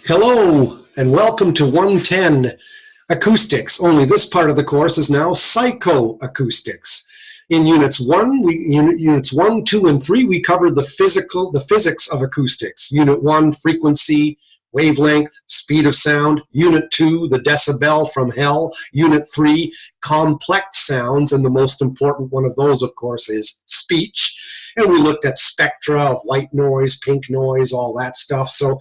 Hello and welcome to 110 Acoustics. Only this part of the course is now Psychoacoustics. In units 1, 2, and 3, we covered the physics of acoustics. Unit 1, frequency, wavelength, speed of sound. Unit 2, the decibel from hell. Unit 3, complex sounds, and the most important one of those, of course, is speech. And we looked at spectra of white noise, pink noise, all that stuff. So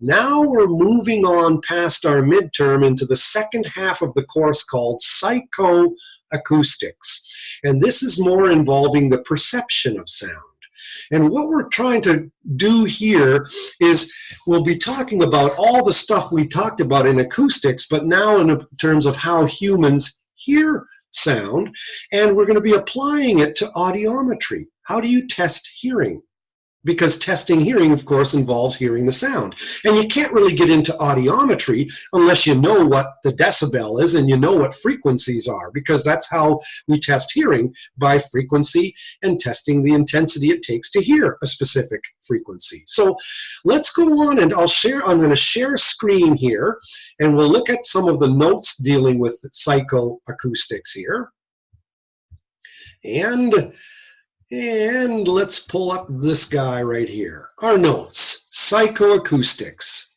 now we're moving on past our midterm into the second half of the course called Psychoacoustics. And this is more involving the perception of sound. And what we're trying to do here is we'll be talking about all the stuff we talked about in acoustics, but now in terms of how humans hear sound, and we're going to be applying it to audiometry. How do you test hearing? Because testing hearing, of course, involves hearing the sound. And you can't really get into audiometry unless you know what the decibel is and you know what frequencies are, because that's how we test hearing, by frequency and testing the intensity it takes to hear a specific frequency. So let's go on, and I'm going to share screen here, and we'll look at some of the notes dealing with psychoacoustics here. And let's pull up this guy right here. Our notes, psychoacoustics.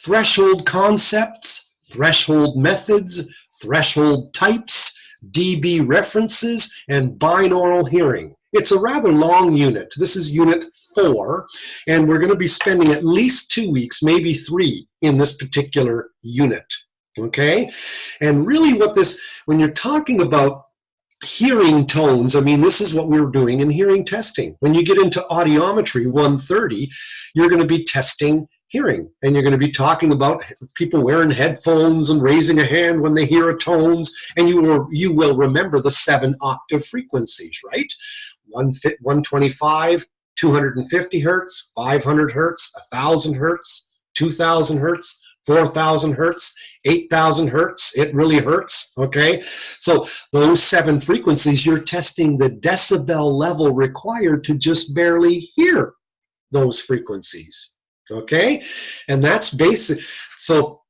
Threshold concepts, threshold methods, threshold types, dB references, and binaural hearing. It's a rather long unit. This is unit 4, and we're going to be spending at least 2 weeks, maybe 3, in this particular unit. Okay? And really when you're talking about hearing tones, I mean, this is what we were doing in hearing testing. When you get into audiometry 130, you're going to be testing hearing, and you're going to be talking about people wearing headphones and raising a hand when they hear a tones, and you will remember the 7-octave frequencies, right? 125, 250 hertz, 500 hertz, 1,000 hertz, 2,000 hertz, 4,000 hertz, 8,000 hertz, it really hurts, okay? So those 7 frequencies, you're testing the decibel level required to just barely hear those frequencies, okay? And that's basic. So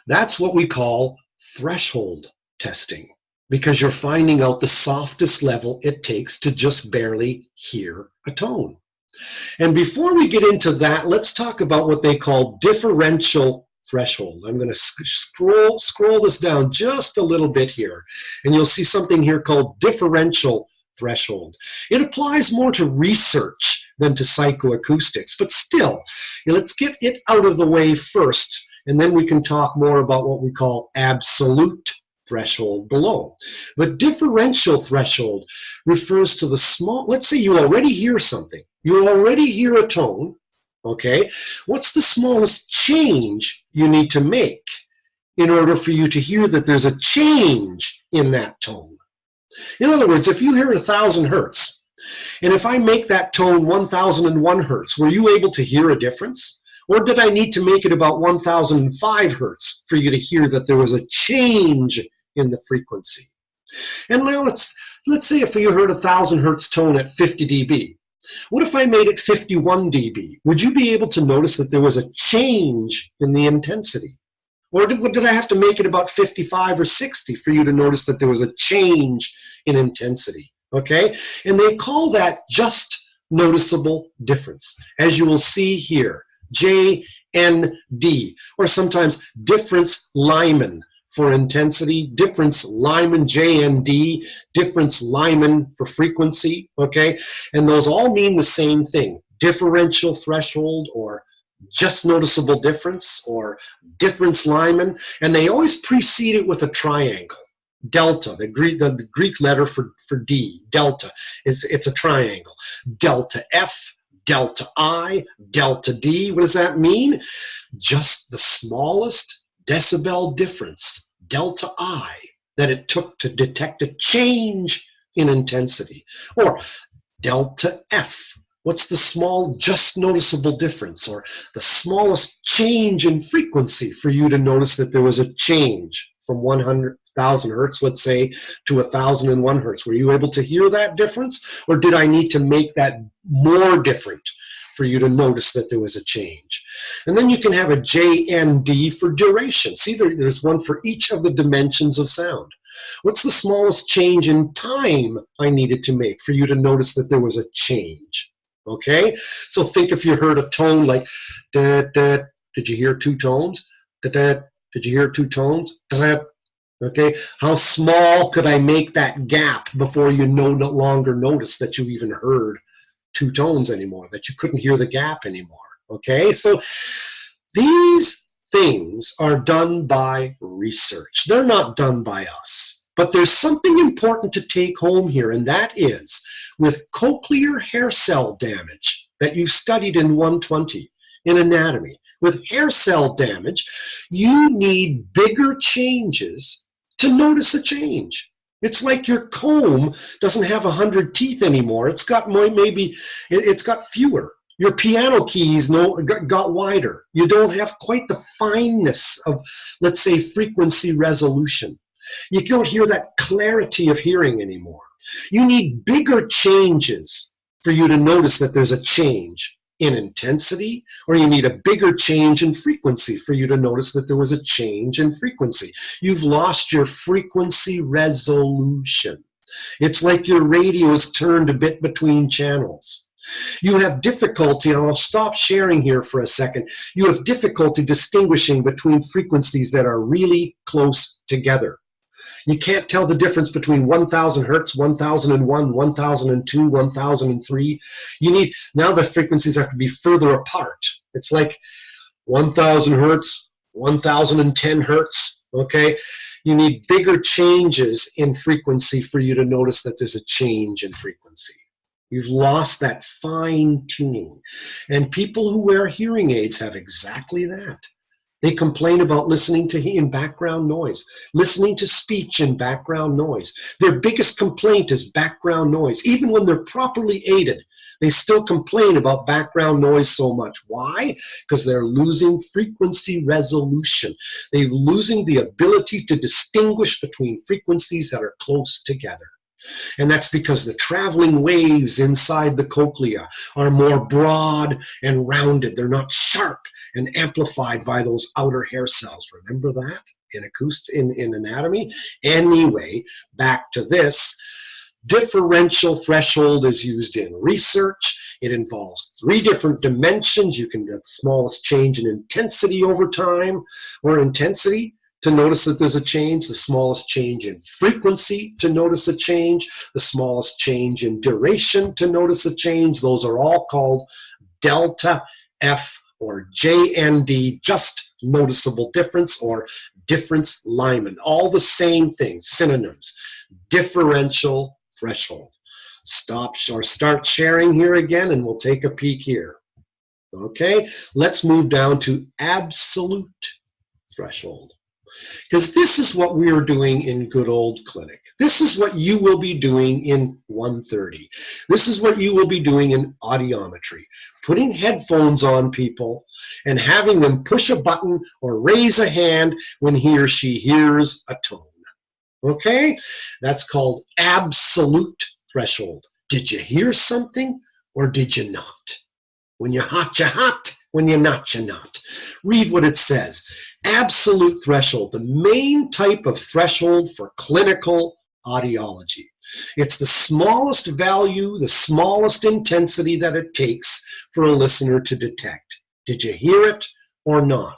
that's what we call threshold testing, because you're finding out the softest level it takes to just barely hear a tone. And before we get into that, let's talk about what they call differential threshold. I'm going to scroll this down just a little bit here, and you'll see something here called differential threshold. It applies more to research than to psychoacoustics, but still, let's get it out of the way first, and then we can talk more about what we call absolute threshold below. But differential threshold refers to the small, let's say you already hear something. You already hear a tone, okay? What's the smallest change you need to make in order for you to hear that there's a change in that tone? In other words, if you hear 1,000 hertz, and if I make that tone 1,001 hertz, were you able to hear a difference? Or did I need to make it about 1,005 hertz for you to hear that there was a change in the frequency? And now let's say if you heard 1,000 hertz tone at 50 dB. What if I made it 51 dB? Would you be able to notice that there was a change in the intensity? Or did I have to make it about 55 or 60 for you to notice that there was a change in intensity? Okay? And they call that just noticeable difference, as you will see here. JND, or sometimes difference Lyman for intensity, difference Lyman, JND, difference Lyman for frequency, okay? And those all mean the same thing, differential threshold, or just noticeable difference, or difference Lyman, and they always precede it with a triangle. Delta, the Greek letter for D, delta, it's a triangle. Delta F, delta I, delta D. What does that mean? Just the smallest decibel difference, delta I, that it took to detect a change in intensity. Or delta F. What's the small, just noticeable difference, or the smallest change in frequency for you to notice that there was a change from 100,000 hertz, let's say, to 1,001 hertz? Were you able to hear that difference, or did I need to make that more different for you to notice that there was a change. And then you can have a JND for duration. See, there's one for each of the dimensions of sound. What's the smallest change in time I needed to make for you to notice that there was a change? Okay, so think if you heard a tone like da, da. Did you hear two tones? Da, da. Did you hear two tones? Da, da. Okay, how small could I make that gap before you no longer notice that you even heard two tones anymore, that you couldn't hear the gap anymore? Okay, so these things are done by research. They're not done by us. But there's something important to take home here, and that is with cochlear hair cell damage that you've studied in 120 in anatomy. With hair cell damage, you need bigger changes to notice a change. It's like your comb doesn't have 100 teeth anymore. It's got it's got fewer. Your piano keys got wider. You don't have quite the fineness of, let's say, frequency resolution. You don't hear that clarity of hearing anymore. You need bigger changes for you to notice that there's a change in intensity, or you need a bigger change in frequency for you to notice that there was a change in frequency. You've lost your frequency resolution. It's like your radio's turned a bit between channels. You have difficulty, and I'll stop sharing here for a second, you have difficulty distinguishing between frequencies that are really close together. You can't tell the difference between 1,000 hertz, 1,001, 1,002, 1,003. Now the frequencies have to be further apart. It's like 1,000 hertz, 1,010 hertz, okay? You need bigger changes in frequency for you to notice that there's a change in frequency. You've lost that fine tuning. And people who wear hearing aids have exactly that. They complain about listening in background noise, listening to speech in background noise. Their biggest complaint is background noise. Even when they're properly aided, they still complain about background noise so much. Why? Because they're losing frequency resolution. They're losing the ability to distinguish between frequencies that are close together. And that's because the traveling waves inside the cochlea are more broad and rounded. They're not sharp and amplified by those outer hair cells. Remember that in anatomy? Anyway, back to this. Differential threshold is used in research. It involves 3 different dimensions. You can get the smallest change in intensity over time, or intensity, to notice that there's a change, the smallest change in frequency to notice a change, the smallest change in duration to notice a change. Those are all called delta F or JND, just noticeable difference, or difference Lyman. All the same things, synonyms. Differential threshold. Stop or start sharing here again, and we'll take a peek here. Okay, let's move down to absolute threshold. Because this is what we are doing in good old clinic. This is what you will be doing in 130. This is what you will be doing in audiometry. Putting headphones on people and having them push a button or raise a hand when he or she hears a tone. Okay? That's called absolute threshold. Did you hear something or did you not? When you're hot, you're hot. When you're not, you're not. Read what it says. Absolute threshold, the main type of threshold for clinical audiology. It's the smallest value, the smallest intensity that it takes for a listener to detect. Did you hear it or not?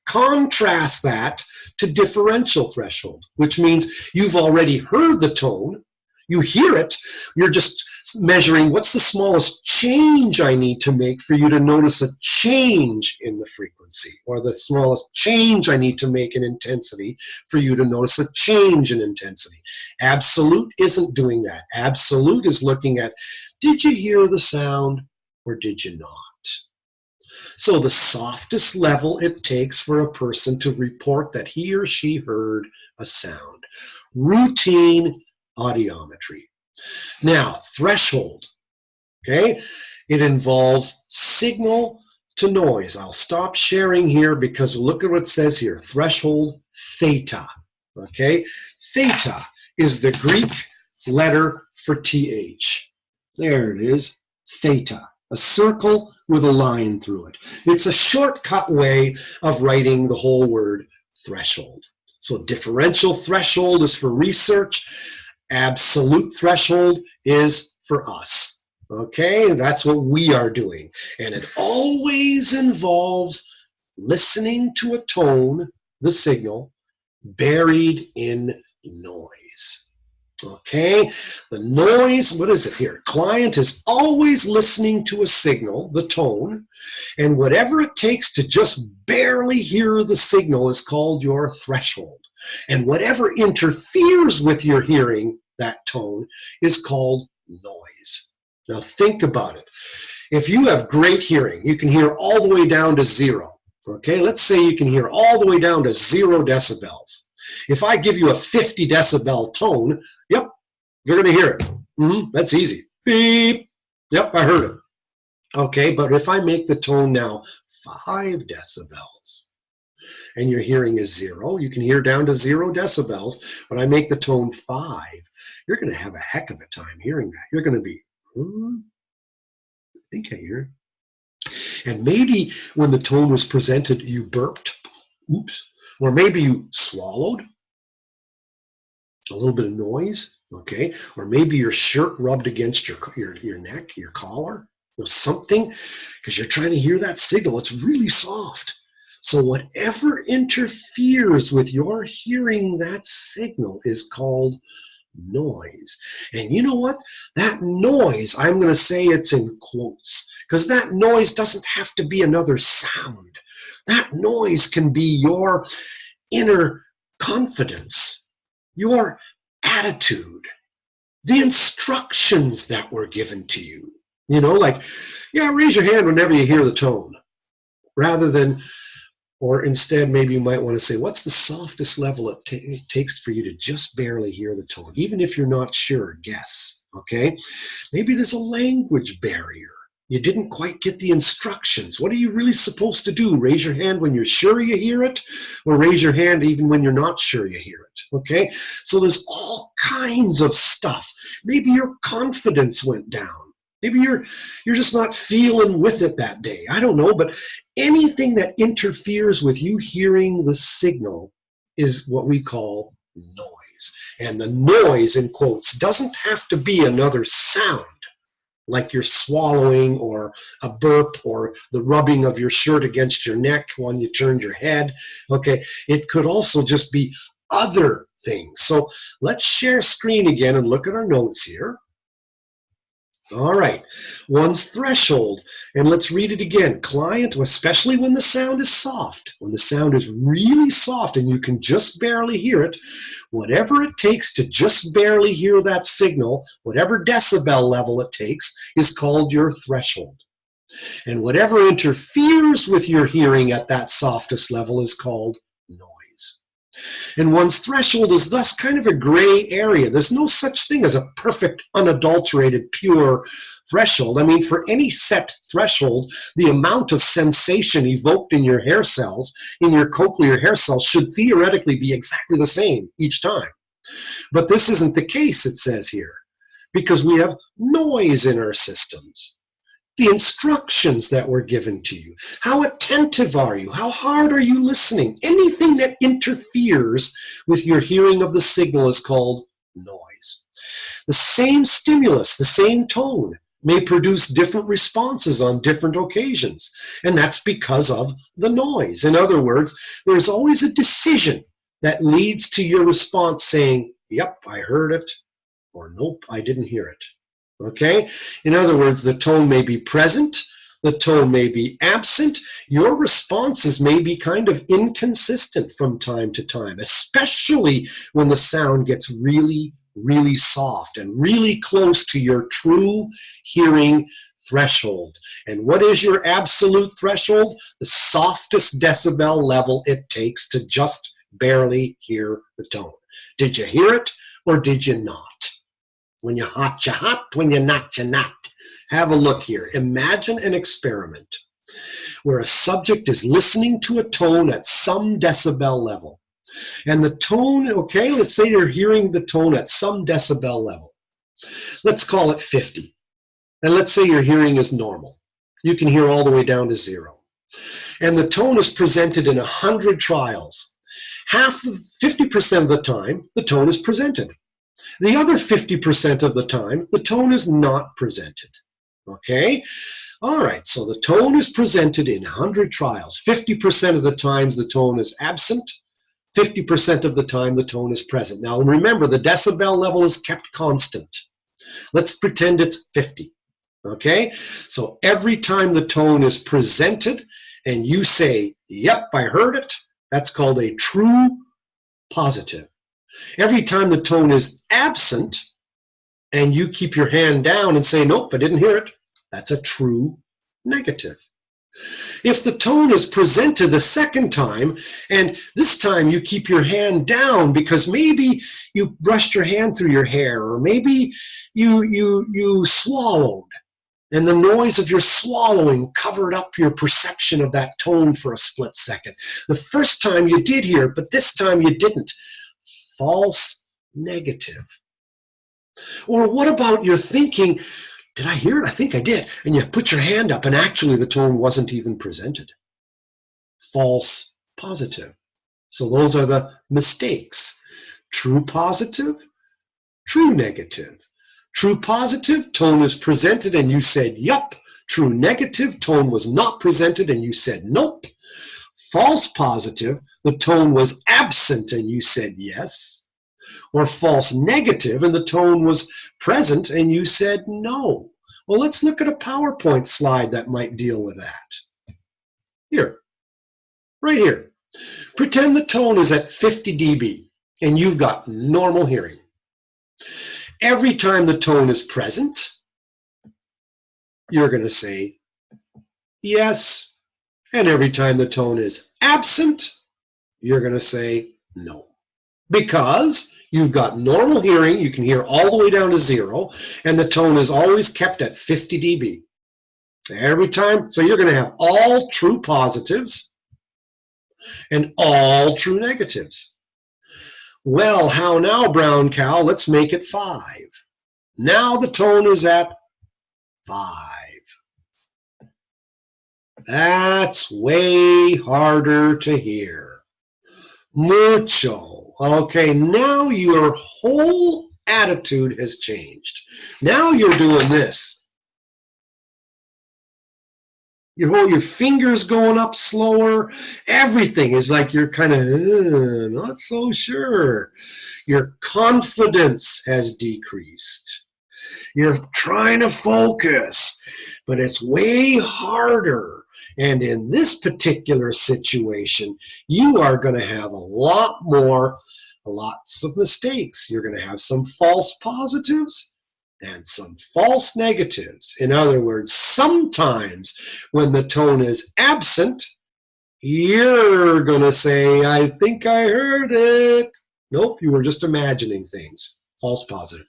Contrast that to differential threshold, which means you've already heard the tone, you hear it, you're just measuring what's the smallest change I need to make for you to notice a change in the frequency, or the smallest change I need to make in intensity for you to notice a change in intensity. Absolute isn't doing that. Absolute is looking at, did you hear the sound or did you not? So the softest level it takes for a person to report that he or she heard a sound. Routine audiometry. Now, threshold, okay? It involves signal to noise. I'll stop sharing here because look at what it says here. Threshold theta, okay? Theta is the Greek letter for TH. There it is, theta. A circle with a line through it. It's a shortcut way of writing the whole word threshold. So differential threshold is for research. Absolute threshold is for us. Okay, that's what we are doing. And it always involves listening to a tone, the signal, buried in noise. Okay, the noise, what is it here? Client is always listening to a signal, the tone, and whatever it takes to just barely hear the signal is called your threshold. And whatever interferes with your hearing that tone is called noise. Now think about it. If you have great hearing, you can hear all the way down to 0. Okay, let's say you can hear all the way down to 0 decibels. If I give you a 50 decibel tone, yep, you're going to hear it. That's easy. Beep. Yep, I heard it. Okay, but if I make the tone now 5 decibels, and your hearing is 0, you can hear down to 0 decibels, but I make the tone 5, you're going to have a heck of a time hearing that. You're going to be, I think I hear it. And maybe when the tone was presented, you burped. Oops. Or maybe you swallowed, a little bit of noise, okay? Or maybe your shirt rubbed against your neck, your collar, or something, because you're trying to hear that signal. It's really soft. So whatever interferes with your hearing that signal is called noise. And you know what? That noise, I'm going to say it's in quotes, because that noise doesn't have to be another sound. That noise can be your inner confidence, your attitude, the instructions that were given to you. You know, like, yeah, raise your hand whenever you hear the tone. Rather than, or instead, maybe you might want to say, what's the softest level it takes for you to just barely hear the tone? Even if you're not sure, guess, okay? Maybe there's a language barrier. You didn't quite get the instructions. What are you really supposed to do? Raise your hand when you're sure you hear it, or raise your hand even when you're not sure you hear it, okay? So there's all kinds of stuff. Maybe your confidence went down. Maybe you're just not feeling with it that day. I don't know, but anything that interferes with you hearing the signal is what we call noise. And the noise, in quotes, doesn't have to be another sound, like you're swallowing or a burp or the rubbing of your shirt against your neck when you turned your head. Okay, it could also just be other things. So let's share screen again and look at our notes here. All right, one's threshold, and let's read it again. Client, especially when the sound is soft, when the sound is really soft and you can just barely hear it, whatever it takes to just barely hear that signal, whatever decibel level it takes, is called your threshold. And whatever interferes with your hearing at that softest level is called noise. And one's threshold is thus kind of a gray area. There's no such thing as a perfect, unadulterated, pure threshold. I mean, for any set threshold, the amount of sensation evoked in your hair cells, in your cochlear hair cells, should theoretically be exactly the same each time. But this isn't the case, it says here, because we have noise in our systems. The instructions that were given to you. How attentive are you? How hard are you listening? Anything that interferes with your hearing of the signal is called noise. The same stimulus, the same tone, may produce different responses on different occasions, and that's because of the noise. In other words, there's always a decision that leads to your response saying, yep, I heard it, or nope, I didn't hear it. Okay? In other words, the tone may be present, the tone may be absent, your responses may be kind of inconsistent from time to time, especially when the sound gets really, really soft and really close to your true hearing threshold. And what is your absolute threshold? The softest decibel level it takes to just barely hear the tone. Did you hear it or did you not? When you're hot, you're hot. When you're not, you're not. Have a look here. Imagine an experiment where a subject is listening to a tone at some decibel level. And the tone, okay, let's say you're hearing the tone at some decibel level. Let's call it 50. And let's say your hearing is normal. you can hear all the way down to 0. And the tone is presented in 100 trials. 50% of the time, the tone is presented. The other 50% of the time, the tone is not presented. Okay? All right, so the tone is presented in 100 trials. 50% of the times the tone is absent. 50% of the time the tone is present. Now remember, the decibel level is kept constant. Let's pretend it's 50. Okay? So every time the tone is presented and you say, yep, I heard it, that's called a true positive. Every time the tone is absent and you keep your hand down and say, nope, I didn't hear it, that's a true negative. If the tone is presented the second time, and this time you keep your hand down because maybe you brushed your hand through your hair, or maybe you swallowed, and the noise of your swallowing covered up your perception of that tone for a split second. The first time you did hear it, but this time you didn't. False negative. Or what about you're thinking, did I hear it? I think I did. And you put your hand up and actually the tone wasn't even presented. False positive. So those are the mistakes. True positive, true negative. True positive, tone is presented and you said yup. True negative, tone was not presented and you said nope. False positive, the tone was absent and you said yes. Or false negative and the tone was present and you said no. Well, let's look at a PowerPoint slide that might deal with that. Here, right here. Pretend the tone is at 50 dB and you've got normal hearing. Every time the tone is present, you're going to say yes. And every time the tone is absent, you're going to say no. Because you've got normal hearing, you can hear all the way down to 0, and the tone is always kept at 50 dB. Every time, so you're going to have all true positives and all true negatives. Well, how now, brown cow? Let's make it 5. Now the tone is at 5. That's way harder to hear. Mucho. Okay, now your whole attitude has changed. Now you're doing this. Your fingers going up slower. Everything is like you're kind of not so sure. Your confidence has decreased. You're trying to focus, but it's way harder. And in this particular situation, you are going to have lots of mistakes. You're going to have some false positives and some false negatives. In other words, sometimes when the tone is absent, you're going to say, I think I heard it. Nope, you were just imagining things. False positive.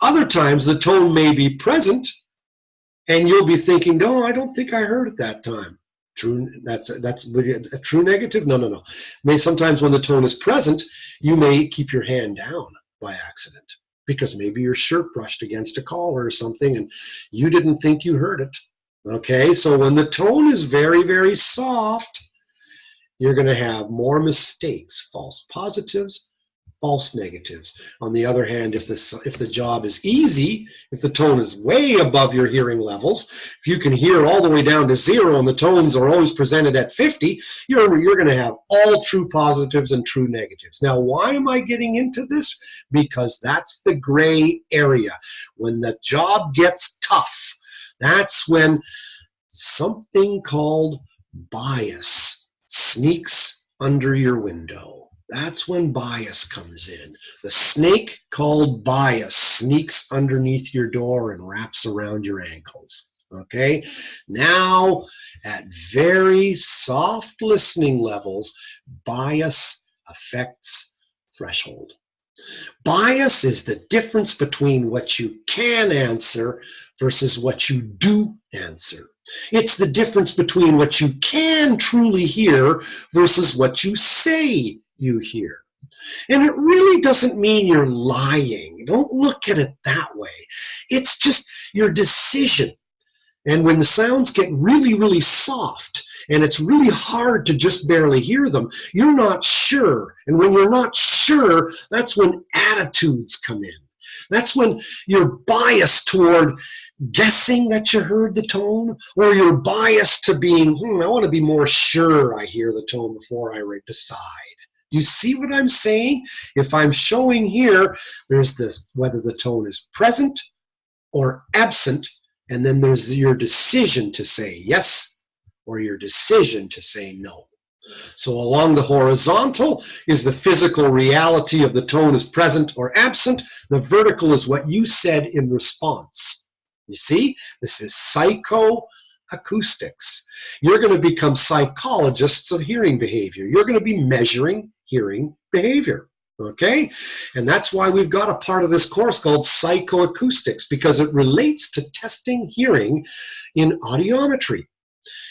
Other times the tone may be present and you'll be thinking, no, I don't think I heard it that time. True, that's a true negative? No. Sometimes when the tone is present, you may keep your hand down by accident because maybe your shirt brushed against a collar or something and you didn't think you heard it. Okay, so when the tone is very, very soft, you're going to have more mistakes, false positives, false negatives. On the other hand, if the job is easy, if the tone is way above your hearing levels, if you can hear all the way down to 0 and the tones are always presented at 50, you're going to have all true positives and true negatives. Now, why am I getting into this? Because that's the gray area. When the job gets tough, that's when something called bias sneaks under your window. That's when bias comes in. The snake called bias sneaks underneath your door and wraps around your ankles. Okay? Now, at very soft listening levels, bias affects threshold. Bias is the difference between what you can answer versus what you do answer. It's the difference between what you can truly hear versus what you say you hear. And it really doesn't mean you're lying. Don't look at it that way. It's just your decision. And when the sounds get really, really soft, and it's really hard to just barely hear them, you're not sure. And when you're not sure, that's when attitudes come in. That's when you're biased toward guessing that you heard the tone, or you're biased to being, I want to be more sure I hear the tone before I decide. You see what I'm saying? If I'm showing here, there's this, whether the tone is present or absent, and then there's your decision to say yes or your decision to say no. So along the horizontal is the physical reality of the tone is present or absent. The vertical is what you said in response. You see, this is psychoacoustics. You're going to become psychologists of hearing behavior. You're going to be measuring hearing behavior. Okay? And that's why we've got a part of this course called psychoacoustics, because it relates to testing hearing in audiometry.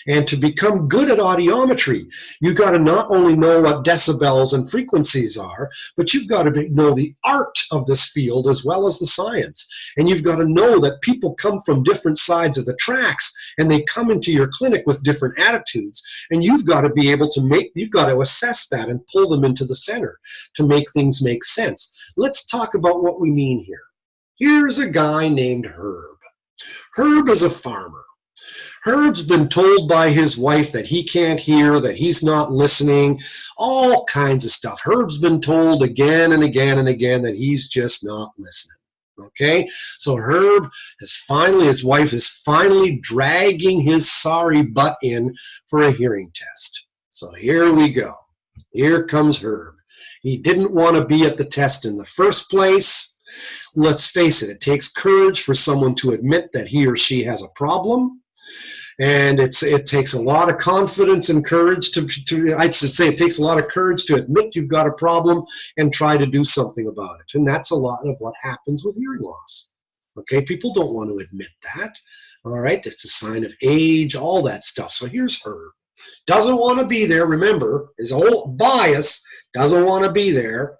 And to become good at audiometry, you've got to not only know what decibels and frequencies are, but you've got to know the art of this field as well as the science. And you've got to know that people come from different sides of the tracks, and they come into your clinic with different attitudes. And you've got to be able to you've got to assess that and pull them into the center to make things make sense. Let's talk about what we mean here. Here's a guy named Herb. Herb is a farmer. Herb's been told by his wife that he can't hear, that he's not listening, all kinds of stuff. Herb's been told again and again and again that he's just not listening. Okay, so Herb has finally, his wife is finally dragging his sorry butt in for a hearing test. So here we go. Here comes Herb. He didn't want to be at the test in the first place. Let's face it, it takes courage for someone to admit that he or she has a problem. And it takes a lot of confidence and courage I should say it takes a lot of courage to admit you've got a problem and try to do something about it. And that's a lot of what happens with hearing loss. Okay, people don't want to admit that. All right, it's a sign of age, all that stuff. So here's Herb. Doesn't want to be there. Remember, his whole bias, doesn't want to be there.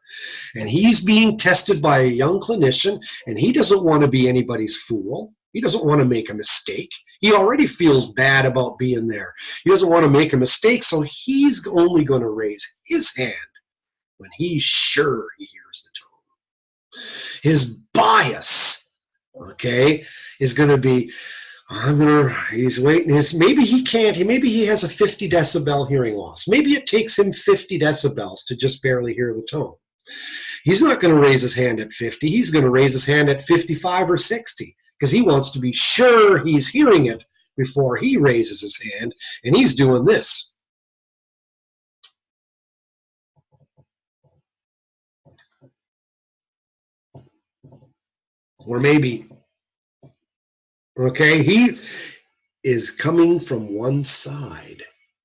And he's being tested by a young clinician, and he doesn't want to be anybody's fool. He doesn't want to make a mistake. He already feels bad about being there. He doesn't want to make a mistake, so he's only going to raise his hand when he's sure he hears the tone. His bias, okay, is going to be, he's waiting. Maybe he can't. Maybe he has a 50 decibel hearing loss. Maybe it takes him 50 decibels to just barely hear the tone. He's not going to raise his hand at 50. He's going to raise his hand at 55 or 60. Because he wants to be sure he's hearing it before he raises his hand, and he's doing this. Or maybe, okay, he is coming from one side,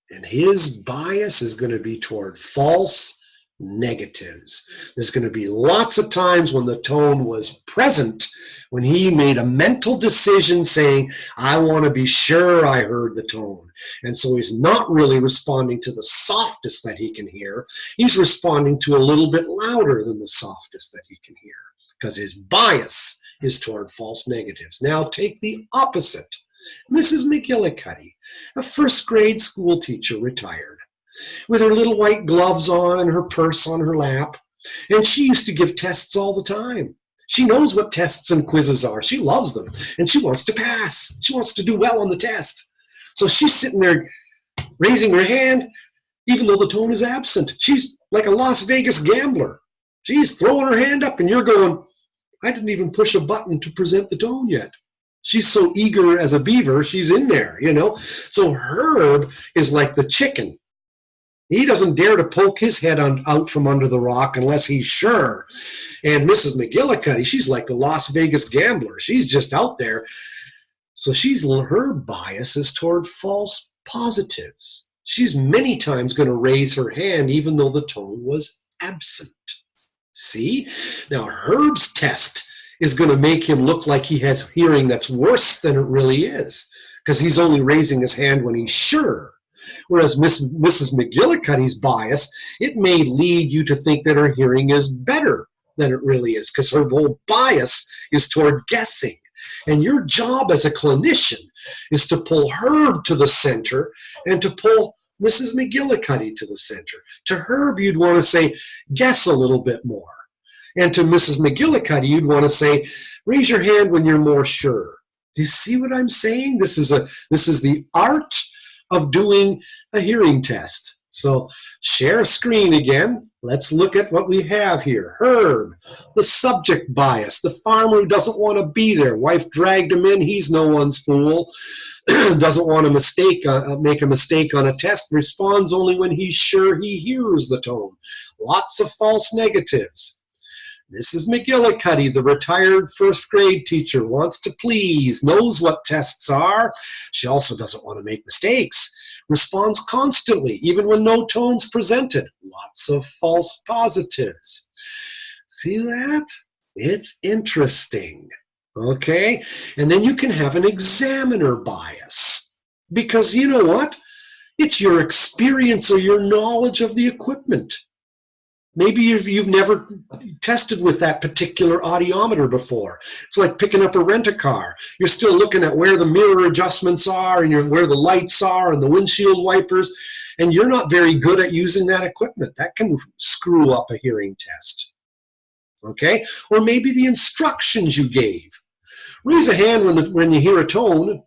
and his bias is going to be toward false negatives. There's going to be lots of times when the tone was present, when he made a mental decision saying, I want to be sure I heard the tone. And so he's not really responding to the softest that he can hear. He's responding to a little bit louder than the softest that he can hear, because his bias is toward false negatives. Now take the opposite. Mrs. McGillicuddy, a first grade school teacher, retired, with her little white gloves on and her purse on her lap. And she used to give tests all the time. She knows what tests and quizzes are. She loves them, and she wants to pass. She wants to do well on the test. So she's sitting there raising her hand, even though the tone is absent. She's like a Las Vegas gambler. She's throwing her hand up, and you're going, I didn't even push a button to present the tone yet. She's so eager as a beaver, she's in there, you know. So Herb is like the chicken. He doesn't dare to poke his head out from under the rock unless he's sure. And Mrs. McGillicuddy, she's like the Las Vegas gambler. She's just out there. So her bias is toward false positives. She's many times going to raise her hand even though the tone was absent. See? Now Herb's test is going to make him look like he has hearing that's worse than it really is, because he's only raising his hand when he's sure. Whereas Mrs. McGillicuddy's bias, it may lead you to think that her hearing is better than it really is, because her whole bias is toward guessing. And your job as a clinician is to pull Herb to the center and to pull Mrs. McGillicuddy to the center. To Herb, you'd want to say, guess a little bit more. And to Mrs. McGillicuddy, you'd want to say, raise your hand when you're more sure. Do you see what I'm saying? This is the art of doing a hearing test. So share screen again. Let's look at what we have here. Herb, the subject bias, the farmer who doesn't want to be there. Wife dragged him in. He's no one's fool. Doesn't want to make a mistake on a test. Responds only when he's sure he hears the tone. Lots of false negatives. Mrs. McGillicuddy, the retired first grade teacher, wants to please, knows what tests are. She also doesn't want to make mistakes. Responds constantly, even when no tone's presented. Lots of false positives. See that? It's interesting. Okay? And then you can have an examiner bias. Because you know what? It's your experience or your knowledge of the equipment. Maybe you've never tested with that particular audiometer before. It's like picking up a rent-a-car. You're still looking at where the mirror adjustments are and where the lights are and the windshield wipers, and you're not very good at using that equipment. That can screw up a hearing test. Okay? Or maybe the instructions you gave. Raise a hand when you hear a tone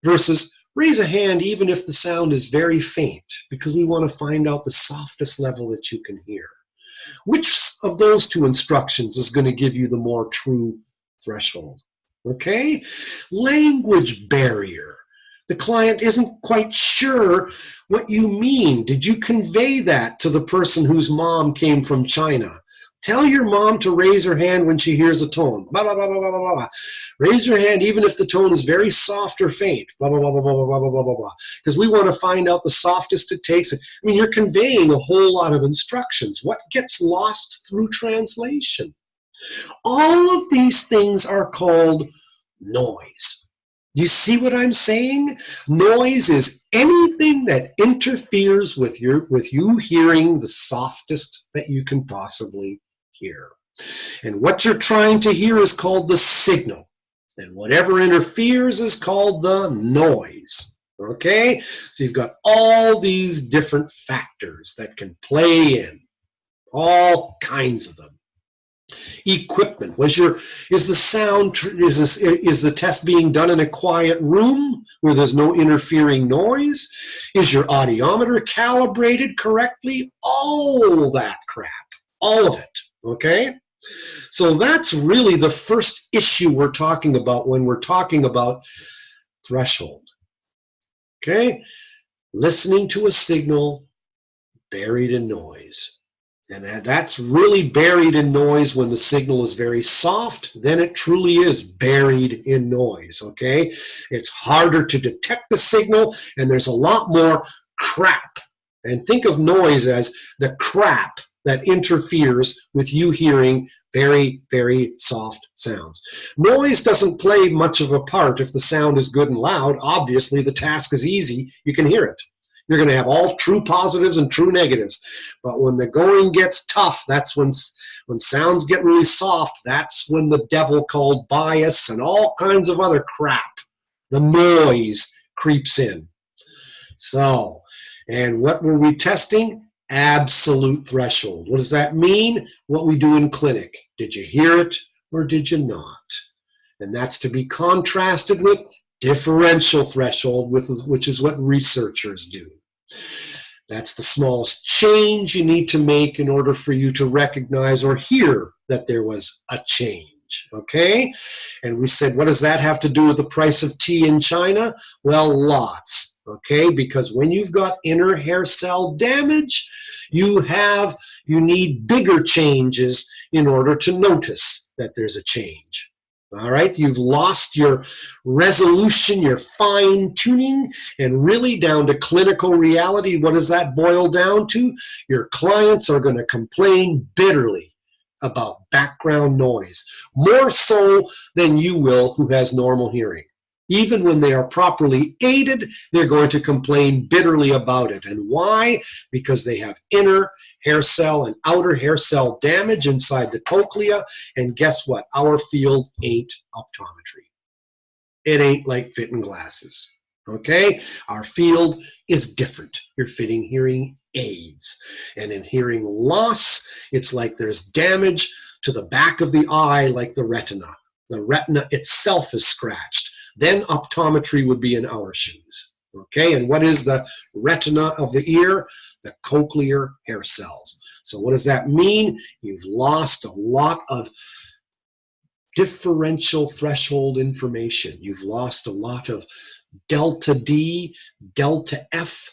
versus raise a hand even if the sound is very faint, because we want to find out the softest level that you can hear. Which of those two instructions is going to give you the more true threshold? Okay? Language barrier. The client isn't quite sure what you mean. Did you convey that to the person whose mom came from China? Tell your mom to raise her hand when she hears a tone. Blah, blah, blah, blah, blah, blah, blah. Raise your hand even if the tone is very soft or faint. Blah, blah, blah, blah, blah, blah, blah, blah, blah. Because we want to find out the softest it takes. I mean, you're conveying a whole lot of instructions. What gets lost through translation? All of these things are called noise. Do you see what I'm saying? Noise is anything that interferes with you hearing the softest that you can possibly hear. And what you're trying to hear is called the signal. And whatever interferes is called the noise. Okay? So you've got all these different factors that can play in. All kinds of them. Equipment. Is the test being done in a quiet room where there's no interfering noise? Is your audiometer calibrated correctly? All that crap. All of it. Okay? So that's really the first issue we're talking about when we're talking about threshold. Okay? Listening to a signal buried in noise. And that's really buried in noise when the signal is very soft. Then it truly is buried in noise, okay? It's harder to detect the signal, and there's a lot more crap. And think of noise as the crap that interferes with you hearing very, very soft sounds. Noise doesn't play much of a part if the sound is good and loud. Obviously, the task is easy. You can hear it. You're going to have all true positives and true negatives. But when the going gets tough, that's when sounds get really soft, that's when the devil called bias and all kinds of other crap, the noise, creeps in. So, and what were we testing? Absolute threshold. What does that mean? What we do in clinic. Did you hear it or did you not? And that's to be contrasted with differential threshold, which is what researchers do. That's the smallest change you need to make in order for you to recognize or hear that there was a change, okay? And we said, what does that have to do with the price of tea in China? Well, lots, okay? Because when you've got inner hair cell damage, you need bigger changes in order to notice that there's a change. All right, you've lost your resolution, your fine-tuning, and really down to clinical reality. What does that boil down to? Your clients are going to complain bitterly about background noise, more so than you will who has normal hearing. Even when they are properly aided, they're going to complain bitterly about it. And why? Because they have inner hair cell and outer hair cell damage inside the cochlea. And guess what? Our field ain't optometry. It ain't like fitting glasses. Okay? Our field is different. You're fitting hearing aids. And in hearing loss, it's like there's damage to the back of the eye, like the retina. The retina itself is scratched. Then optometry would be in our shoes. Okay, and what is the retina of the ear? The cochlear hair cells. So what does that mean? You've lost a lot of differential threshold information. You've lost a lot of delta D, delta F,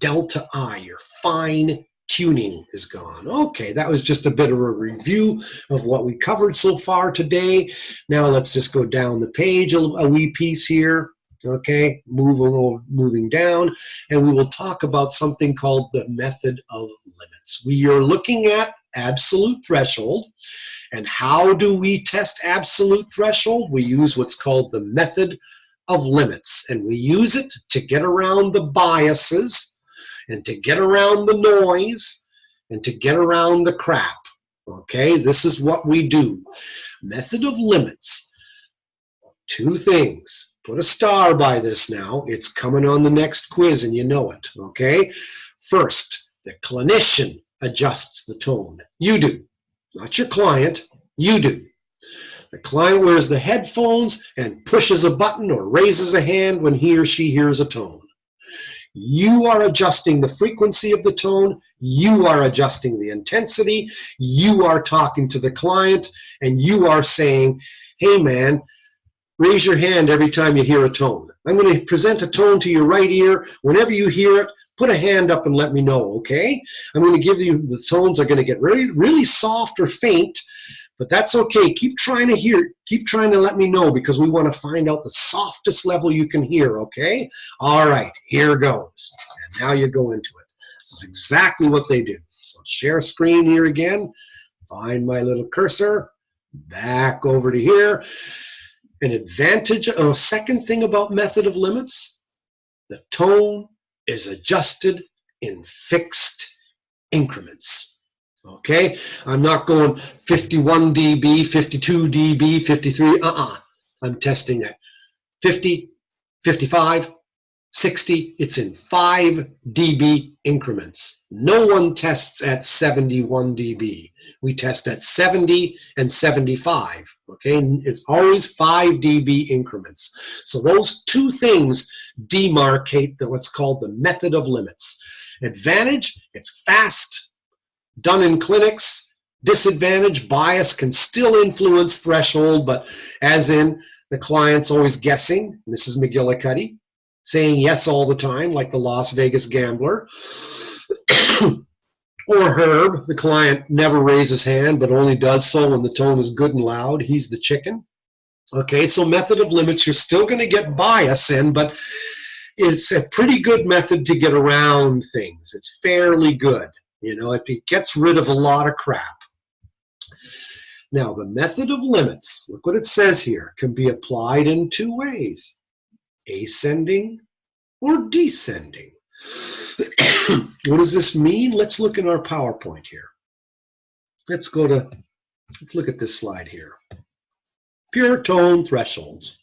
delta I. Your fine tuning is gone. Okay, that was just a bit of a review of what we covered so far today. Now let's just go down the page a wee piece here. Okay, moving down, and we will talk about something called the method of limits. We are looking at absolute threshold. And how do we test absolute threshold? We use what's called the method of limits, and we use it to get around the biases and to get around the noise and to get around the crap. Okay, this is what we do. Method of limits. Two things. Put a star by this now. It's coming on the next quiz and you know it. Okay, first, the clinician adjusts the tone. You do. Not your client, you do. The client wears the headphones and pushes a button or raises a hand when he or she hears a tone. You are adjusting the frequency of the tone, you are adjusting the intensity, you are talking to the client, and you are saying, hey man, raise your hand every time you hear a tone. I'm going to present a tone to your right ear. Whenever you hear it, put a hand up and let me know, okay? I'm going to give you, the tones are going to get really, really soft or faint, but that's okay. Keep trying to let me know, because we want to find out the softest level you can hear, okay? All right, here goes. And now you go into it. This is exactly what they do. So share screen here again. Find my little cursor. Back over to here. An advantage, a second thing about method of limits, the tone is adjusted in fixed increments. Okay, I'm not going 51 dB, 52 dB, 53, I'm testing at 50, 55, 60, it's in 5 dB increments. No one tests at 71 dB. We test at 70 and 75, okay? It's always 5 dB increments. So those two things demarcate what's called the method of limits. Advantage, it's fast, done in clinics. Disadvantage, bias can still influence threshold, but as in the client's always guessing, Mrs. McGillicuddy, saying yes all the time, like the Las Vegas gambler. Or Herb, the client never raises hand, but only does so when the tone is good and loud. He's the chicken. Okay, so method of limits, you're still going to get bias in, but it's a pretty good method to get around things. It's fairly good. You know, it gets rid of a lot of crap. Now, the method of limits, look what it says here, can be applied in two ways. Ascending or descending. What does this mean? Let's look in our PowerPoint here. Let's look at this slide here. Pure tone thresholds.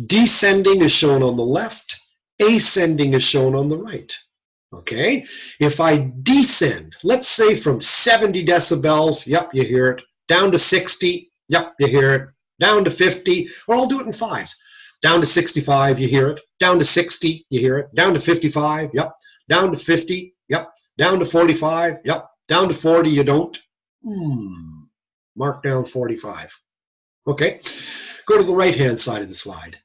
Descending is shown on the left, ascending is shown on the right. Okay, if I descend, let's say from 70 decibels, yep, you hear it, down to 60, yep, you hear it, down to 50, or I'll do it in fives. Down to 65, you hear it. Down to 60, you hear it. Down to 55, yep. Down to 50, yep. Down to 45, yep. Down to 40, you don't. Mark down 45. Okay, go to the right-hand side of the slide.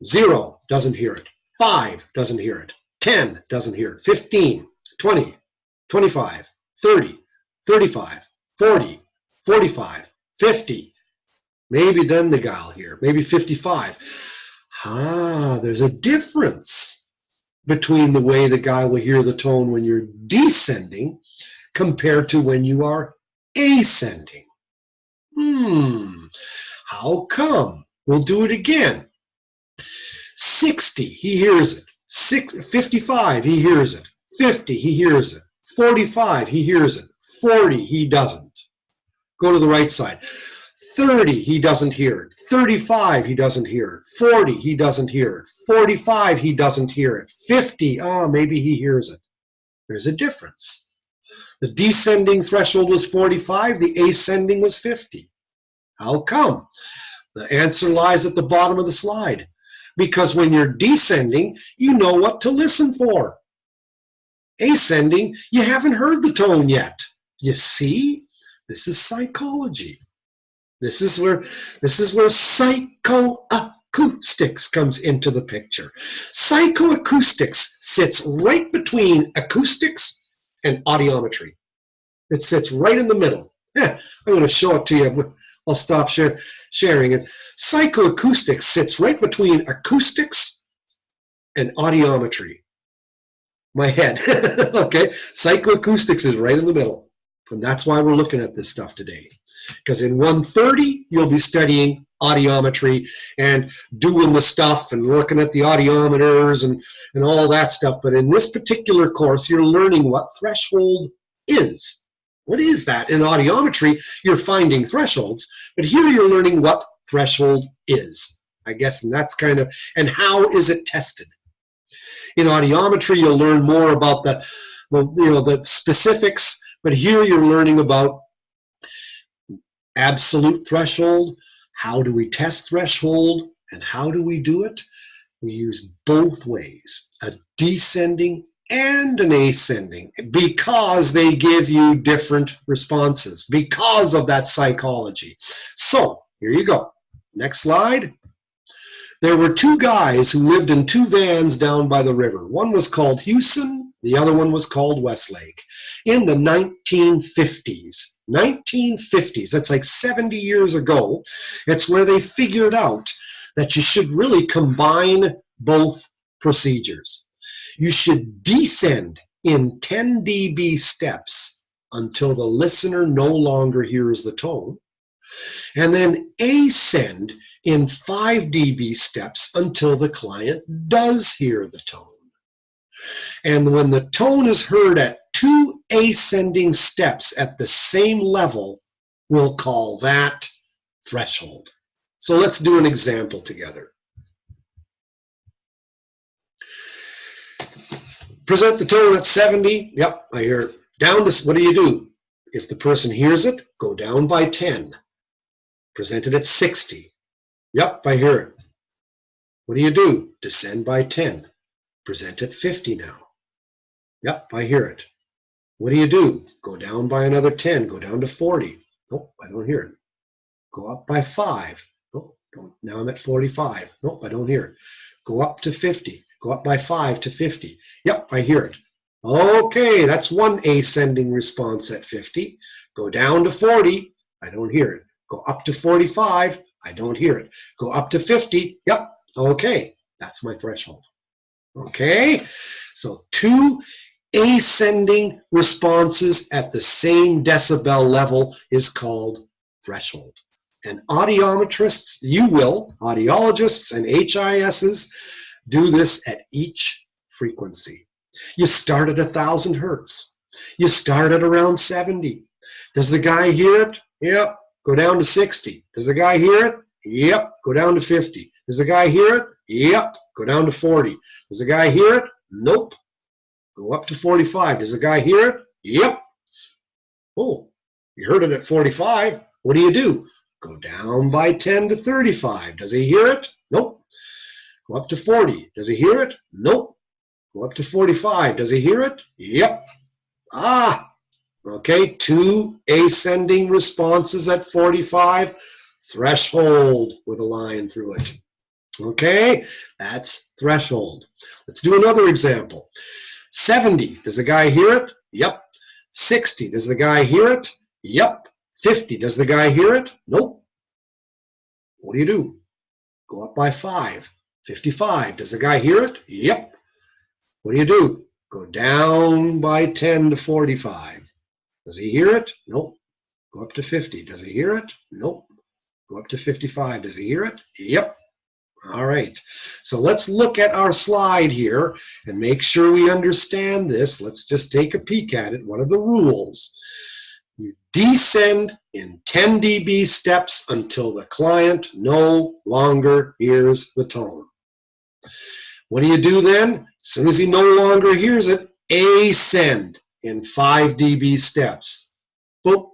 0 doesn't hear it. 5 doesn't hear it. 10 doesn't hear it. 15, 20, 25, 30, 35, 40, 45, 50. Maybe then the guy will hear, maybe 55. There's a difference between the way the guy will hear the tone when you're descending compared to when you are ascending. How come? We'll do it again. 60, he hears it. 55, he hears it. 50, he hears it. 45, he hears it. 40, he doesn't. Go to the right side. 30, he doesn't hear it. 35, he doesn't hear it. 40, he doesn't hear it. 45, he doesn't hear it. 50, maybe he hears it. There's a difference. The descending threshold was 45, the ascending was 50. How come? The answer lies at the bottom of the slide. Because when you're descending, you know what to listen for. Ascending, you haven't heard the tone yet. You see? This is psychology. This is where psychoacoustics comes into the picture. Psychoacoustics sits right between acoustics and audiometry. It sits right in the middle. I'm going to show it to you. I'll stop sharing it. Psychoacoustics sits right between acoustics and audiometry. My head. Okay? Psychoacoustics is right in the middle. And that's why we're looking at this stuff today. Because in 130, you'll be studying audiometry and doing the stuff and looking at the audiometers and all that stuff. But in this particular course, you're learning what threshold is. What is that? In audiometry, you're finding thresholds, but here you're learning what threshold is. I guess, and that's kind of, and how is it tested? In audiometry, you'll learn more about the specifics, but here you're learning about absolute threshold. How do we test threshold, and how do we do it? We use both ways, a descending and an ascending, because they give you different responses because of that psychology. So here you go. Next slide. There were two guys who lived in two vans down by the river. One was called Houston, the other one was called Westlake. In the 1950s, that's like 70 years ago, it's where they figured out that you should really combine both procedures. You should descend in 10 dB steps until the listener no longer hears the tone, and then ascend in 5 dB steps until the client does hear the tone. And when the tone is heard at 2 ascending steps at the same level, we'll call that threshold. So let's do an example together. Present the tone at 70. Yep, I hear it. Down to, what do? If the person hears it, go down by 10. Present it at 60. Yep, I hear it. What do? Descend by 10. Present at 50 now. Yep, I hear it. What do? Go down by another 10. Go down to 40. Nope, I don't hear it. Go up by 5. Nope, now I'm at 45. Nope, I don't hear it. Go up to 50. Go up by 5 to 50. Yep, I hear it. Okay, that's one ascending response at 50. Go down to 40. I don't hear it. Go up to 45. I don't hear it. Go up to 50. Yep, okay, that's my threshold. Okay, so 2 ascending responses at the same decibel level is called threshold. And audiometrists, audiologists and HISs, do this at each frequency. You start at 1,000 hertz. You start at around 70. Does the guy hear it? Yep. Go down to 60. Does the guy hear it? Yep. Go down to 50. Does the guy hear it? Yep. Go down to 40. Does the guy hear it? Nope. Go up to 45. Does the guy hear it? Yep. Oh, you heard it at 45. What do? Go down by 10 to 35. Does he hear it? Nope. Go up to 40. Does he hear it? Nope. Go up to 45. Does he hear it? Yep. Okay, 2 ascending responses at 45. Threshold with a line through it. Okay, that's threshold. Let's do another example. 70. Does the guy hear it? Yep. 60. Does the guy hear it? Yep. 50. Does the guy hear it? Nope. What do? Go up by 5. 55. Does the guy hear it? Yep. What do? Go down by 10 to 45. Does he hear it? Nope. Go up to 50. Does he hear it? Nope. Go up to 55. Does he hear it? Yep. All right. So let's look at our slide here and make sure we understand this. Let's just take a peek at it. What are the rules? You descend in 10 dB steps until the client no longer hears the tone. What do you do then? As soon as he no longer hears it, ascend in 5 dB steps. Boop.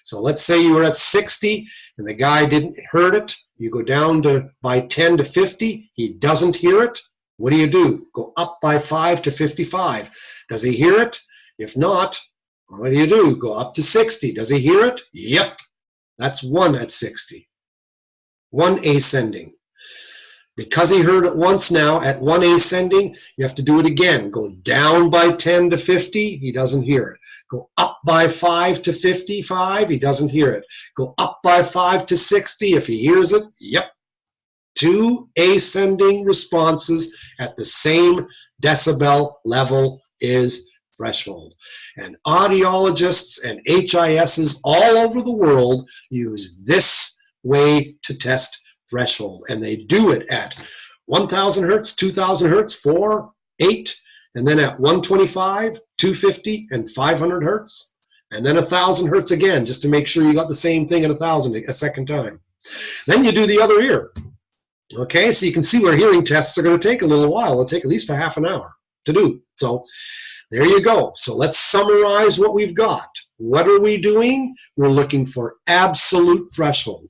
So let's say you were at 60 and the guy didn't heard it. You go down by 10 to 50. He doesn't hear it. What do? Go up by 5 to 55. Does he hear it? If not, what do? Go up to 60. Does he hear it? Yep. That's 1 at 60. 1 ascending. Because he heard it once now, at 1 ascending, you have to do it again. Go down by 10 to 50, he doesn't hear it. Go up by 5 to 55, he doesn't hear it. Go up by 5 to 60, if he hears it, yep. 2 ascending responses at the same decibel level is threshold. And audiologists and HISs all over the world use this way to test threshold, and they do it at 1,000 hertz, 2,000 hertz, 4, 8, and then at 125, 250, and 500 hertz, and then 1,000 hertz again, just to make sure you got the same thing at 1,000 a second time. Then you do the other ear. Okay, so you can see where hearing tests are going to take a little while. It'll take at least a half an hour to do. So there you go. So let's summarize what we've got. What are we doing? We're looking for absolute threshold.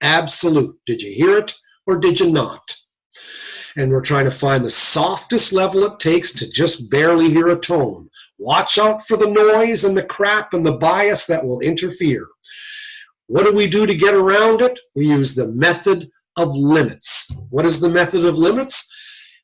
Absolute. Did you hear it or did you not? And we're trying to find the softest level it takes to just barely hear a tone. Watch out for the noise and the crap and the bias that will interfere. What do we do to get around it? We use the method of limits. What is the method of limits?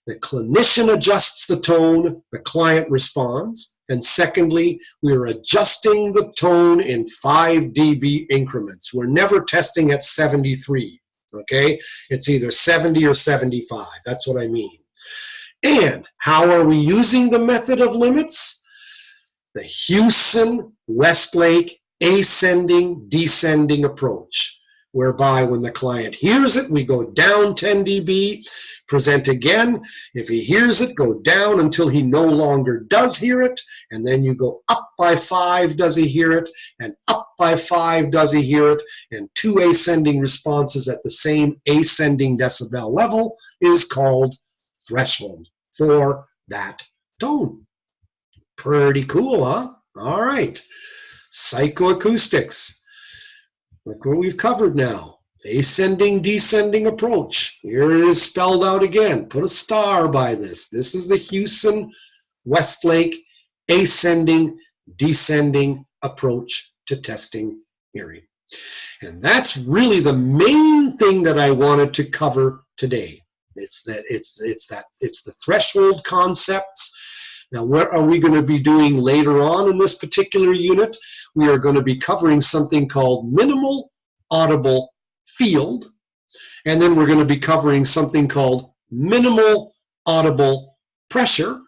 The clinician adjusts the tone, the client responds. And secondly, we're adjusting the tone in 5 dB increments. We're never testing at 73, okay? It's either 70 or 75. That's what I mean. And how are we using the method of limits? The Hewson-Westlake ascending, descending approach, whereby when the client hears it, we go down 10 dB, present again. If he hears it, go down until he no longer does hear it, and then you go up by 5, does he hear it, and up by 5, does he hear it, and 2 ascending responses at the same ascending decibel level is called threshold for that tone. Pretty cool, huh? All right. Psychoacoustics. Look what we've covered now. Ascending, descending approach. Here it is spelled out again. Put a star by this. This is the Hewson-Westlake ascending, descending approach to testing hearing. And that's really the main thing that I wanted to cover today. It's the threshold concepts. Now, what are we going to be doing later on in this particular unit? We are going to be covering something called minimal audible field, and then we're going to be covering something called minimal audible pressure.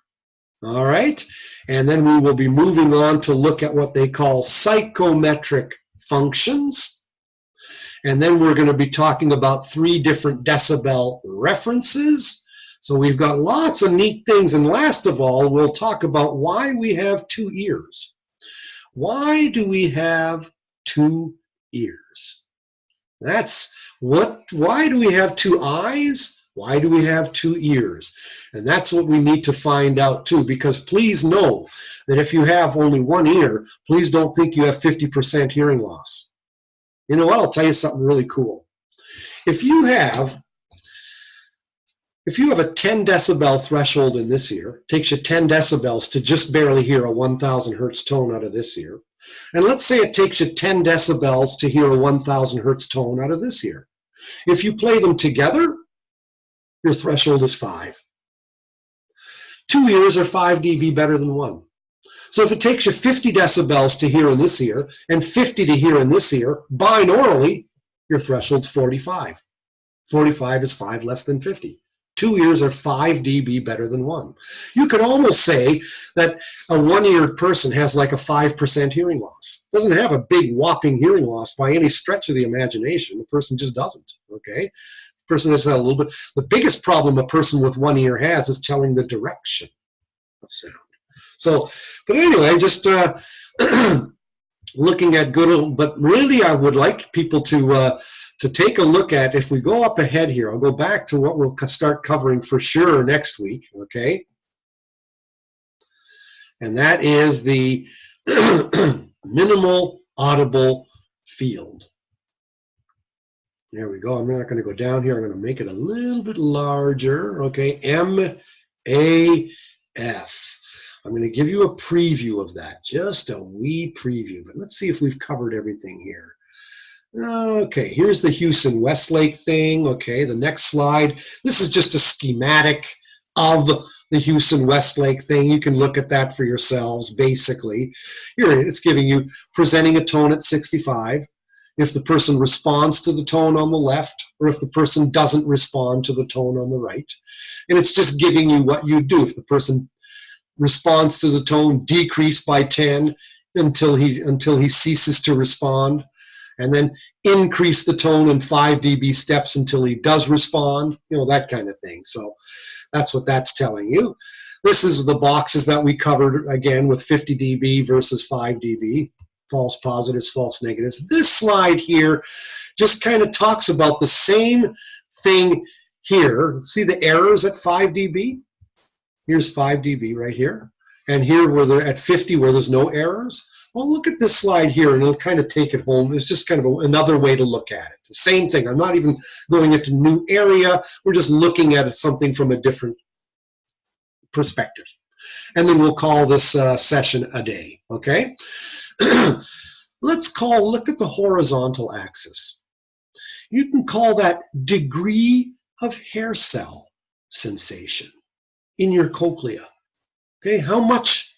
All right, and then we will be moving on to look at what they call psychometric functions. And then we're going to be talking about 3 different decibel references. So we've got lots of neat things, and last of all, we'll talk about why we have 2 ears. Why do we have 2 ears? Why do we have 2 eyes? Why do we have 2 ears? And that's what we need to find out too, because please know that if you have only 1 ear, please don't think you have 50% hearing loss. You know what? I'll tell you something really cool. If you have a 10 decibel threshold in this ear, it takes you 10 decibels to just barely hear a 1,000 hertz tone out of this ear. And let's say it takes you 10 decibels to hear a 1,000 hertz tone out of this ear. If you play them together, your threshold is 5. 2 ears are 5 dB better than 1. So if it takes you 50 decibels to hear in this ear and 50 to hear in this ear, binaurally, your threshold's 45. 45 is 5 less than 50. 2 ears are 5 dB better than 1. You could almost say that a 1-eared person has like a 5% hearing loss. Doesn't have a big whopping hearing loss by any stretch of the imagination. The person just doesn't, okay? The person has a little bit. The biggest problem a person with 1 ear has is telling the direction of sound. So, but anyway, just looking at good, but really I would like people to take a look at, if we go up ahead here, I'll go back to what we'll start covering for sure next week, okay? And that is the minimal audible field. There we go. I'm not going to go down here. I'm going to make it a little bit larger, okay? MAF. I'm going to give you a preview of that, just a wee preview. But let's see if we've covered everything here. Okay, here's the Houston-Westlake thing. Okay, the next slide. This is just a schematic of the Houston-Westlake thing. You can look at that for yourselves, basically. Here, it's giving you presenting a tone at 65. If the person responds to the tone on the left, or if the person doesn't respond to the tone on the right. And it's just giving you what you do. If the person responds to the tone, decrease by 10 until he ceases to respond, and then increase the tone in 5 dB steps until he does respond, you know, that kind of thing. So that's what that's telling you. This is the boxes that we covered, again, with 50 dB versus 5 dB, false positives, false negatives. This slide here just kind of talks about the same thing here. See the errors at 5 dB? Here's 5 dB right here. And here where they're at 50 where there's no errors. Well, look at this slide here, and it'll kind of take it home. It's just kind of another way to look at it. The same thing. I'm not even going into new area. We're just looking at something from a different perspective. And then we'll call this session a day, okay? Look at the horizontal axis. You can call that degree of hair cell sensation in your cochlea. Okay, how much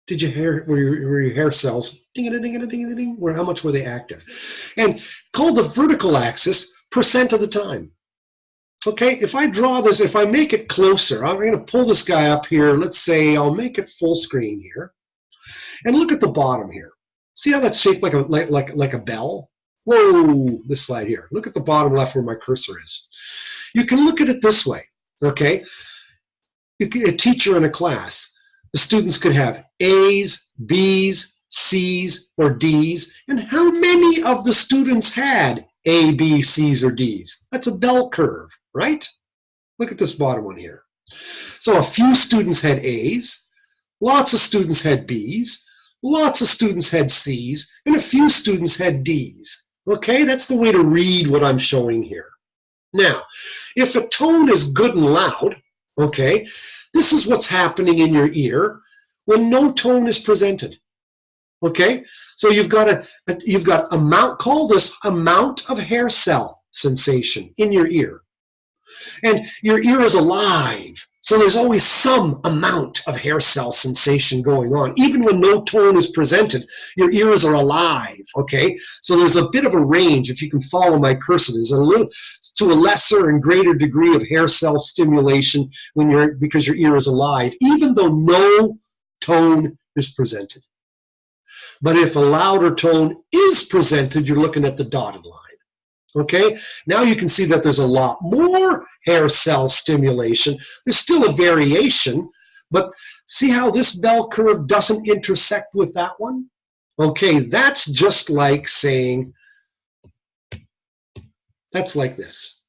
did were your hair cells ding-a-ding-a-ding-a-ding, or how much were they active? And call the vertical axis percent of the time. Okay, if I draw this, if I make it closer, I'm going to pull this guy up here. Let's say I'll make it full screen here, and look at the bottom here. See how that's shaped like a bell? Whoa, this slide here. Look at the bottom left where my cursor is. You can look at it this way. Okay, a teacher in a class. The students could have A's, B's, C's, or D's. And how many of the students had A, B, C's, or D's? That's a bell curve, right? Look at this bottom one here. So a few students had A's, lots of students had B's, lots of students had C's, and a few students had D's. Okay, that's the way to read what I'm showing here. Now, if a tone is good and loud, okay, this is what's happening in your ear when no tone is presented. Okay, so you've got call this amount of hair cell sensation in your ear. And your ear is alive, so there's always some amount of hair cell sensation going on. Even when no tone is presented, your ears are alive, okay? So there's a bit of a range, if you can follow my cursor. There's a little, to a lesser and greater degree of hair cell stimulation because your ear is alive, even though no tone is presented. But if a louder tone is presented, you're looking at the dotted line. Okay, now you can see that there's a lot more hair cell stimulation. There's still a variation, but see how this bell curve doesn't intersect with that one? Okay, that's just like saying, that's like this.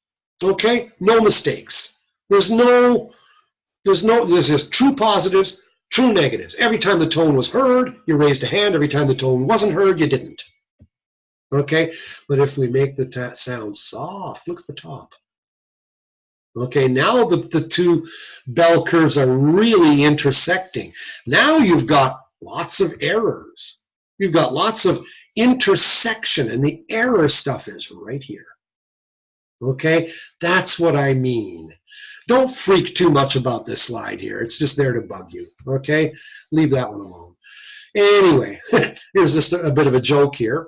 Okay, no mistakes. There's just true positives, true negatives. Every time the tone was heard, you raised a hand. Every time the tone wasn't heard, you didn't. Okay, but if we make the sound soft, look at the top. Okay, now the two bell curves are really intersecting. Now you've got lots of errors. You've got lots of intersection, and the error stuff is right here. Okay, that's what I mean. Don't freak too much about this slide here. It's just there to bug you. Okay, leave that one alone. Anyway, here's just a bit of a joke here.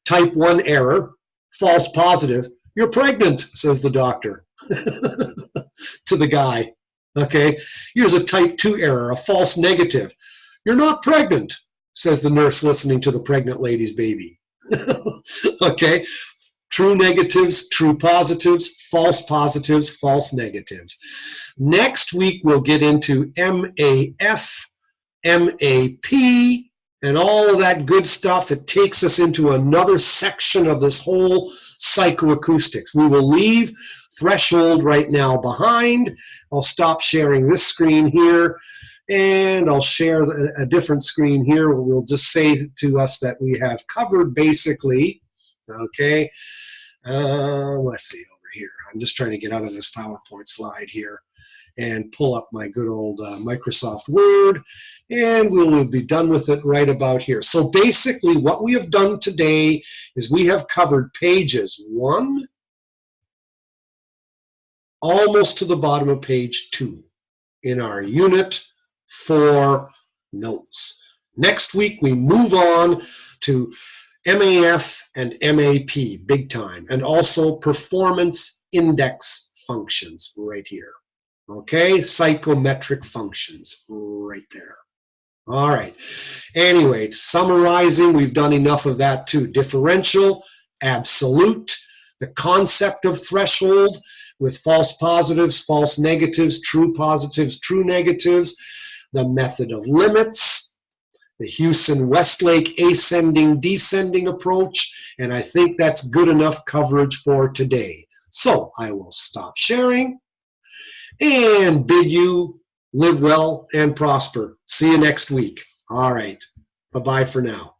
Type 1 error, false positive, You're pregnant, says the doctor to the guy. Okay, here's a type 2 error, a false negative. You're not pregnant, says the nurse listening to the pregnant lady's baby. Okay, true negatives, true positives, false negatives. Next week, we'll get into MAF, MAP, and all of that good stuff. It takes us into another section of this whole psychoacoustics. We will leave threshold right now behind. I'll stop sharing this screen here, and I'll share a different screen here. We'll just say to us that we have covered basically, okay, let's see over here. I'm just trying to get out of this PowerPoint slide here and pull up my good old Microsoft Word, and we will be done with it right about here. So basically what we have done today is we have covered pages 1 almost to the bottom of page 2 in our Unit 4 notes. Next week we move on to MAF and MAP, big time, and also performance index functions right here. Okay, psychometric functions right there. All right. Anyway, summarizing, we've done enough of that too. Differential, absolute, the concept of threshold with false positives, false negatives, true positives, true negatives, the method of limits, the Huson-Westlake ascending, descending approach, and I think that's good enough coverage for today. So I will stop sharing and bid you live well and prosper. See you next week. All right. Bye-bye for now.